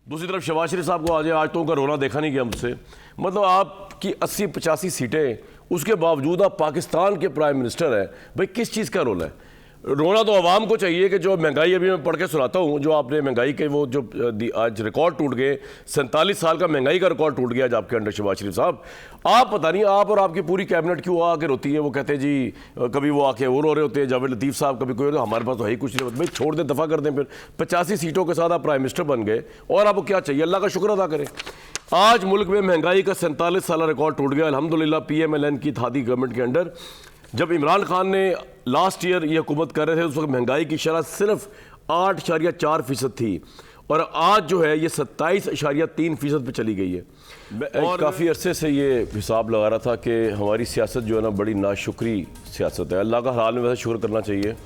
दूसरी तरफ शहबाज शरीफ साहब को आज तो उनका रोना देखा नहीं गया मुझसे। मतलब आपकी 80-85 सीटें, उसके बावजूद आप पाकिस्तान के प्राइम मिनिस्टर हैं। भाई किस चीज़ का रोल है? रोना तो आवाम को चाहिए कि जो महंगाई, अभी मैं पढ़ के सुनाता हूँ जो आपने महंगाई के वो जो आज रिकॉर्ड टूट गए, 47 साल का महंगाई का रिकॉर्ड टूट गया आज आपके अंडर शहबाज शरीफ साहब। आप पता नहीं आप और आपकी पूरी कैबिनेट क्यों आके रोती है। वो कहते हैं जी, कभी वो आके वो रो रहे होते हैं जावेद लतीफ़ साहब, कभी कोई, हमारे पास तो है ही कुछ नहीं। भाई छोड़ दें, दफ़ा कर दें। फिर 85 सीटों के साथ आप प्राइम मिनिस्टर बन गए और आपको क्या चाहिए? अल्लाह का शुक्र अदा करें। आज मुल्क में महंगाई का 47 साल रिकॉर्ड टूट गया अल्हम्दुलिल्लाह PMLN की थादी गवर्नमेंट के अंडर। जब इमरान खान ने लास्ट ईयर ये हुकूमत कर रहे थे उस वक्त महंगाई की शरह सिर्फ 8.4% थी और आज जो है ये 27.3% पे चली गई है। और काफ़ी अरसे से ये हिसाब लगा रहा था कि हमारी सियासत जो है ना बड़ी नाशुक्री सियासत है। अल्लाह का हाल में वैसे शुक्र करना चाहिए।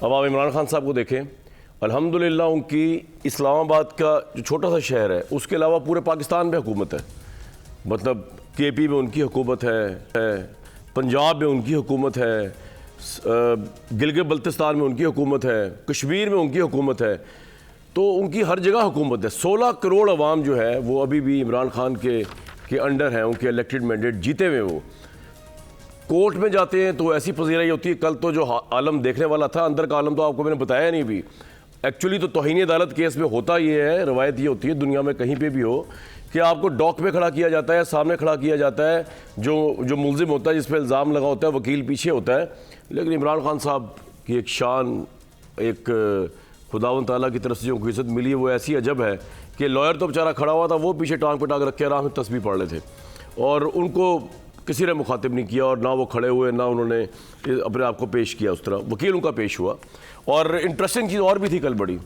अब आप इमरान खान साहब को देखें, अल्हम्दुलिल्लाह उनकी इस्लामाबाद का जो छोटा सा शहर है उसके अलावा पूरे पाकिस्तान में हुकूमत है। मतलब KP में उनकी हुकूमत है, पंजाब में उनकी हुकूमत है, गिलगित बल्तिस्तान में उनकी हुकूमत है, कश्मीर में उनकी हुकूमत है। तो उनकी हर जगह हुकूमत है। 16 करोड़ अवाम जो है वो अभी भी इमरान खान के अंडर हैं, उनके इलेक्टेड मैंडेट जीते हुए। वो कोर्ट में जाते हैं तो ऐसी पजीराई होती है। कल तो जो आलम देखने वाला था, अंदर का आलम तो आपको मैंने बताया नहीं भी। एक्चुअली तो तौहीन अदालत केस में होता ये है, रवायत ये होती है दुनिया में कहीं पे भी हो कि आपको डॉक पे खड़ा किया जाता है, सामने खड़ा किया जाता है, जो मुलजिम होता है जिस पे इल्ज़ाम लगा होता है, वकील पीछे होता है। लेकिन इमरान खान साहब की एक शान, एक खुदावंद ताला की तरफ से जो इज़्ज़त मिली है वो ऐसी अजब है कि लॉयर तो बेचारा खड़ा हुआ था, वो पीछे टांग पे टांग रख के आराम में तस्बीह पढ़ रहे थे और उनको किसी ने मुखातिब नहीं किया और ना वो खड़े हुए ना उन्होंने अपने आप को पेश किया उस तरह। वकील उनका पेश हुआ। और इंटरेस्टिंग चीज़ और भी थी कल बड़ी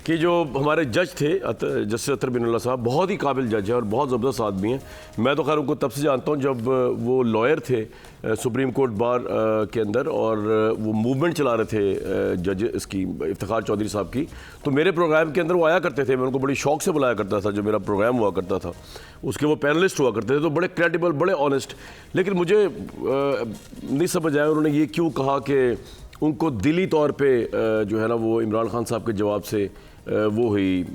कि जो हमारे जज थे जस्टिस अतर बिनुल्लाह साहब, बहुत ही काबिल जज हैं और बहुत ज़बरदस्त आदमी हैं। मैं तो खैर उनको तब से जानता हूँ जब वो लॉयर थे सुप्रीम कोर्ट बार के अंदर और वो मूवमेंट चला रहे थे जज इसकी इफ्तिखार चौधरी साहब की। तो मेरे प्रोग्राम के अंदर वो आया करते थे, मैं उनको बड़ी शौक से बुलाया करता था। जो मेरा प्रोग्राम हुआ करता था उसके वो पैनलिस्ट हुआ करते थे, तो बड़े क्रेडिबल, बड़े ऑनेस्ट। लेकिन मुझे नहीं समझ आया उन्होंने ये क्यों कहा कि उनको दिली तौर पे जो है ना वो इमरान खान साहब के जवाब से वो हुई,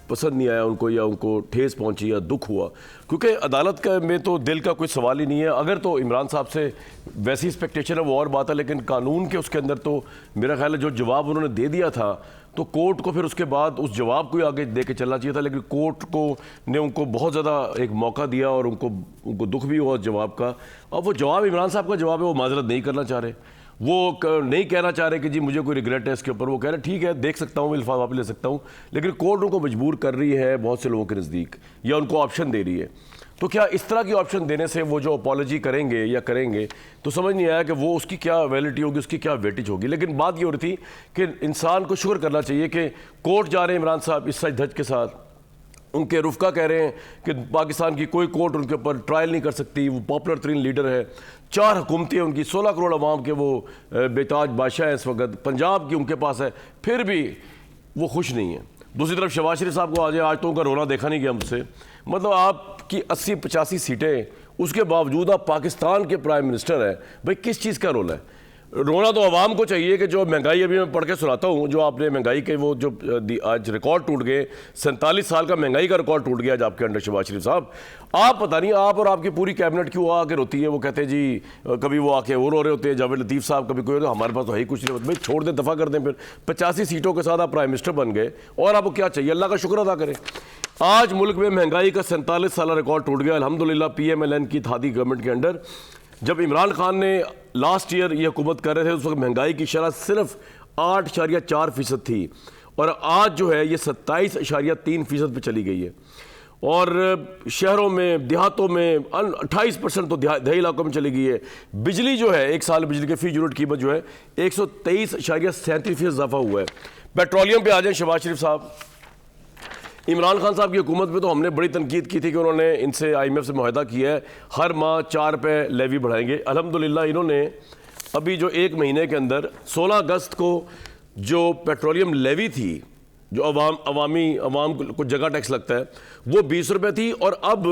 पसंद नहीं आया उनको, या उनको ठेस पहुंची या दुख हुआ। क्योंकि अदालत का में तो दिल का कोई सवाल ही नहीं है। अगर तो इमरान साहब से वैसी एक्सपेक्टेशन है वो और बात है, लेकिन कानून के उसके अंदर तो मेरा ख्याल है जो जवाब उन्होंने दे दिया था तो कोर्ट को फिर उसके बाद उस जवाब को ही आगे दे के चलना चाहिए था। लेकिन कोर्ट को ने उनको बहुत ज़्यादा एक मौका दिया और उनको दुख भी हुआ उस जवाब का। अब वो जवाब इमरान साहब का जवाब है, वो माजरत नहीं करना चाह रहे, वो नहीं कहना चाह रहे कि जी मुझे कोई रिग्रेट है इसके ऊपर। वो कह रहे ठीक है देख सकता हूँ, इल्फा वापस ले सकता हूँ। लेकिन कोर्ट उनको मजबूर कर रही है बहुत से लोगों के नज़दीक, या उनको ऑप्शन दे रही है। तो क्या इस तरह की ऑप्शन देने से वो जो अपॉलॉजी करेंगे या करेंगे तो समझ नहीं आया कि वो उसकी क्या वैलिडिटी होगी, उसकी क्या वेटेज होगी। लेकिन बात ये हो रही थी कि इंसान को शुक्र करना चाहिए कि कोर्ट जा रहे हैं इमरान साहब इस सच धज के साथ। उनके रुफ़का कह रहे हैं कि पाकिस्तान की कोई कोर्ट उनके ऊपर ट्रायल नहीं कर सकती, वो पॉपुलर तरीन लीडर है। 4 हुकूमतें उनकी, 16 करोड़ अवाम के वो बेताज बादशाह है इस वक्त, पंजाब की उनके पास है, फिर भी वो खुश नहीं है। दूसरी तरफ शहबाज शरीफ साहब को आज तो उनका रोना देखा नहीं गया मुझसे। मतलब आपकी 80-85 सीटें, उसके बावजूद आप पाकिस्तान के प्राइम मिनिस्टर हैं। भाई किस चीज़ का रोल है? रोना तो आवाम को चाहिए कि जो महंगाई, अभी मैं पढ़ के सुनाता हूँ जो आपने महंगाई के वो जो आज रिकॉर्ड टूट गए, 47 साल का महंगाई का रिकॉर्ड टूट गया आज आपके अंडर शहबाज शरीफ साहब। आप पता नहीं आप और आपकी पूरी कैबिनेट क्यों आके रोती है। वो कहते हैं जी, कभी वो आके वो रो रहे होते हैं जावेद लतीफ़ साहब, कभी कोई, हमारे पास तो है ही कुछ नहीं। भाई छोड़ दें, दफ़ा कर दें। फिर 85 सीटों के साथ आप प्राइम मिनिस्टर बन गए और आपको क्या चाहिए? अल्लाह का शुक्र अदा करें। आज मुल्क में महंगाई का 47 साल रिकॉर्ड टूट गया अल्हम्दुलिल्लाह PMLN की थादी गवर्नमेंट के अंडर। जब इमरान खान ने लास्ट ईयर ये हुकूमत कर रहे थे उस वक्त महंगाई की शरह सिर्फ 8.4% थी और आज जो है ये 27.3% पे चली गई है। और शहरों में, देहातों में 28% तो देहाती इलाकों में चली गई है। बिजली जो है, एक साल बिजली के फी यूनिट कीमत जो है 123.37% इजाफा हुआ है। पेट्रोलियम पे आ जाए शहबाज शरीफ साहब। इमरान खान साहब की हुकूमत में तो हमने बड़ी तनकीद की थी कि उन्होंने इनसे IMF से मुआहदा किया है हर माह 4 रुपये लेवी बढ़ाएंगे। अल्हम्दुलिल्लाह इन्होंने अभी जो 1 महीने के अंदर 16 अगस्त को जो पेट्रोलियम लेवी थी, जो अवाम को जगह टैक्स लगता है, वो 20 रुपये थी और अब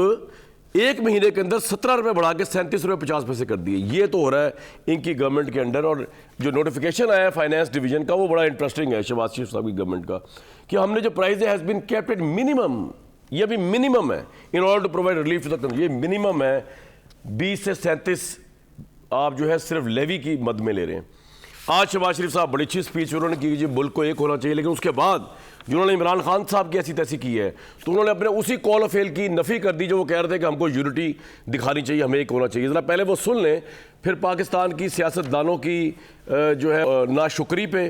1 महीने के अंदर 17 रुपये बढ़ा के 37 रुपये 50 पैसे कर दिए। ये तो हो रहा है इनकी गवर्नमेंट के अंडर। और जो नोटिफिकेशन आया है फाइनेंस डिवीजन का वो बड़ा इंटरेस्टिंग है शहबाज शरीफ साहब की गवर्नमेंट का, कि हमने जो price has been kept at minimum, ये भी मिनिमम है in order to provide relief to the country. ये मिनिमम है। 20 से 37 आप जो है सिर्फ लेवी की मद में ले रहे हैं। आज शहबाज शरीफ साहब बड़ी अच्छी स्पीच उन्होंने की जी मुल्क को एक होना चाहिए, लेकिन उसके बाद जिन्होंने इमरान खान साहब की ऐसी तैसी की है तो उन्होंने अपने उसी कॉल ऑफ फेल की नफ़ी कर दी जो वो कह रहे थे कि हमको यूनिटी दिखानी चाहिए, हमें एक होना चाहिए। ज़रा पहले वो सुन लें, फिर पाकिस्तान की सियासतदानों की जो है नाशुक्री पे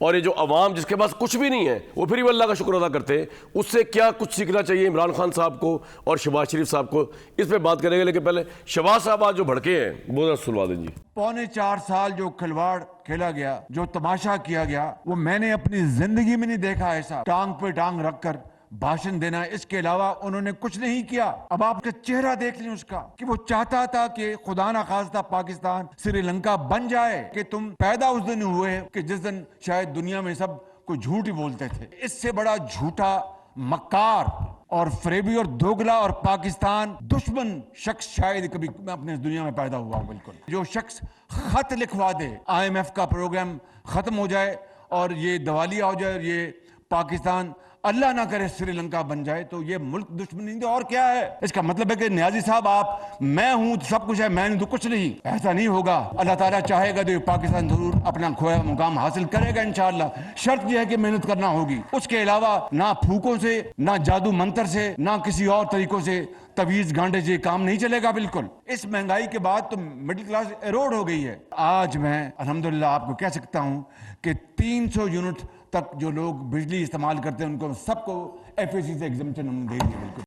और ये जो अवाम जिसके पास कुछ भी नहीं है वो फिर भी अल्लाह का शुक्र अदा करते हैं, उससे क्या कुछ सीखना चाहिए इमरान खान साहब को और शहबाज शरीफ साहब को, इस पर बात करेंगे। लेकिन पहले शहबाज साहब आज जो भड़के हैं वो सुनवा दें जी। 4.25 साल जो खिलवाड़ खेला गया, जो तमाशा किया गया, वो मैंने अपनी जिंदगी में नहीं देखा। ऐसा टांग पे टांग रखकर भाषण देना, इसके अलावा उन्होंने कुछ नहीं किया। अब आपका चेहरा देख लें उसका, कि वो चाहता था कि खुदा ना खास्ता पाकिस्तान श्रीलंका बन जाए, कि तुम पैदा उस दिन हुए कि जिस दिन शायद दुनिया में सब कोई झूठ ही बोलते थे। इससे बड़ा झूठा, मक्कार और फरेबी और दोगला और पाकिस्तान दुश्मन शख्स शायद कभी अपने दुनिया में पैदा हुआ। बिल्कुल जो शख्स खत लिखवा दे IMF का प्रोग्राम खत्म हो जाए और ये दिवालिया हो जाए, ये पाकिस्तान अल्लाह ना करे श्रीलंका बन जाए, तो ये मुल्क दुश्मन नहीं तो और क्या है। इसका मतलब है कि नियाजी साहब आप, मैं हूं तो सब कुछ है, मैं नहीं तो कुछ नहीं। ऐसा नहीं होगा। अल्लाह ताला चाहेगा तो पाकिस्तान जरूर अपना खोया मुकाम हासिल करेगा इंशाअल्लाह। शर्त यह है कि मेहनत करना होगी। उसके अलावा ना फूकों से, ना जादू मंत्र से, ना किसी और तरीकों से, तवीज गांडे से काम नहीं चलेगा। बिल्कुल इस महंगाई के बाद तो मिडिल क्लास एरोड हो गई है। आज मैं अल्हम्दुलिल्लाह आपको कह सकता हूं कि 300 यूनिट तक जो लोग बिजली इस्तेमाल करते हैं उनको सबको FAC से एग्जम्पशन हमने दे दिया। बिल्कुल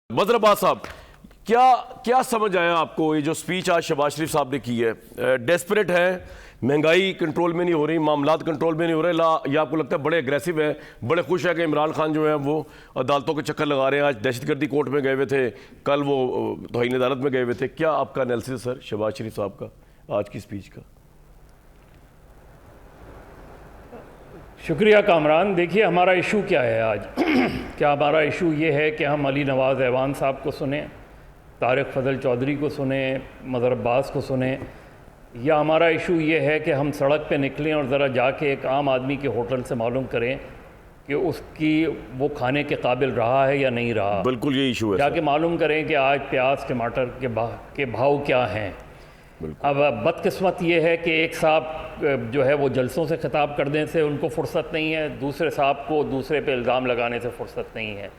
बदर अब्बास साहब, क्या समझ आया आपको ये जो स्पीच आज शहबाज शरीफ साहब ने की है? डेस्परेट है, महंगाई कंट्रोल में नहीं हो रही, मामलात कंट्रोल में नहीं हो रहे, या आपको लगता है बड़े एग्रेसिव है, बड़े खुश है कि इमरान खान जो है वो अदालतों के चक्कर लगा रहे हैं? आज दहशतगर्दी कोर्ट में गए हुए थे, कल वो तौहीन अदालत में गए हुए थे। क्या आपका एनालिसिस सर शहबाज शरीफ साहब का आज की स्पीच का? शुक्रिया कामरान। देखिए हमारा इशू क्या है आज क्या हमारा इशू ये है कि हम अली नवाज़ ऐवान साहब को सुने, तारिक फजल चौधरी को सुने, मदर अब्बास को सुने, या हमारा इशू ये है कि हम सड़क पे निकलें और ज़रा जाके एक आम आदमी के होटल से मालूम करें कि उसकी वो खाने के काबिल रहा है या नहीं रहा। बिल्कुल ये इशू है। जाके मालूम करें कि आज प्याज टमाटर के भाव क्या हैं। अब बदकिस्मत ये है कि एक साहब जो है वो जलसों से खिताब करने से उनको फुर्सत नहीं है, दूसरे साहब को दूसरे पे इल्ज़ाम लगाने से फुर्सत नहीं है।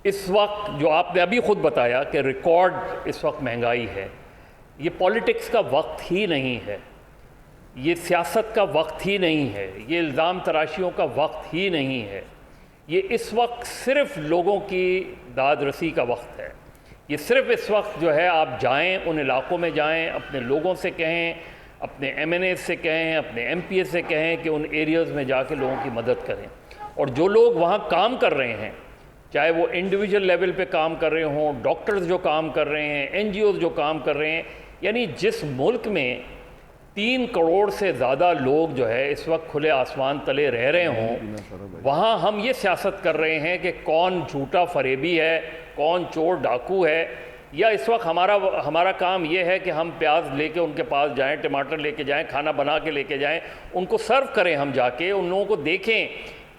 इस वक्त जो आपने अभी ख़ुद बताया कि रिकॉर्ड इस वक्त महंगाई है, ये पॉलिटिक्स का वक्त ही नहीं है, ये सियासत का वक्त ही नहीं है, ये इल्ज़ाम तराशियों का वक्त ही नहीं है। ये इस वक्त सिर्फ़ लोगों की दाद रसी का वक्त है। ये सिर्फ इस वक्त जो है आप जाएं, उन इलाकों में जाएं, अपने लोगों से कहें, अपने MNA से कहें, अपने MPA से कहें कि उन एरियाज़ में जाके लोगों की मदद करें। और जो लोग वहाँ काम कर रहे हैं, चाहे वो इंडिविजुअल लेवल पे काम कर रहे हों, डॉक्टर्स जो काम कर रहे हैं, NGOs जो काम कर रहे हैं, यानी जिस मुल्क में 3 करोड़ से ज़्यादा लोग जो है इस वक्त खुले आसमान तले रह रहे हों, वहाँ हम ये सियासत कर रहे हैं कि कौन झूठा फरेबी है, कौन चोर डाकू है। या इस वक्त हमारा काम ये है कि हम प्याज लेके उनके पास जाएं, टमाटर लेके जाएं, खाना बना के लेके जाएं, उनको सर्व करें, हम जाके उन लोगों को देखें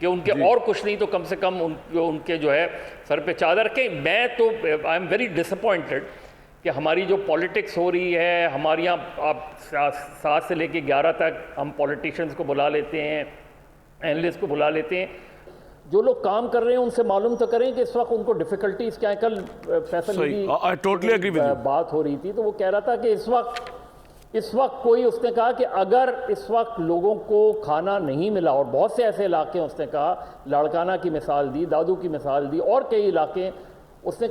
कि उनके और कुछ नहीं तो कम से कम उनके जो है सर पे चादर रखें। मैं तो आई एम वेरी डिसअपॉइंटेड कि हमारी जो पॉलिटिक्स हो रही है, हमारे यहाँ आप 7 से लेके 11 तक हम पॉलिटिशियंस को बुला लेते हैं, एनालिस्ट को बुला लेते हैं। जो लोग काम कर रहे हैं उनसे मालूम तो करें कि इस वक्त उनको डिफ़िकल्टीज़ क्या है। कल फैसल की बात हो रही थी तो वो कह रहा था कि इस वक्त कोई, उसने कहा कि अगर इस वक्त लोगों को खाना नहीं मिला, और बहुत से ऐसे इलाके उसने कहा, लाड़काना की मिसाल दी, दादू की मिसाल दी और कई इलाके, उसने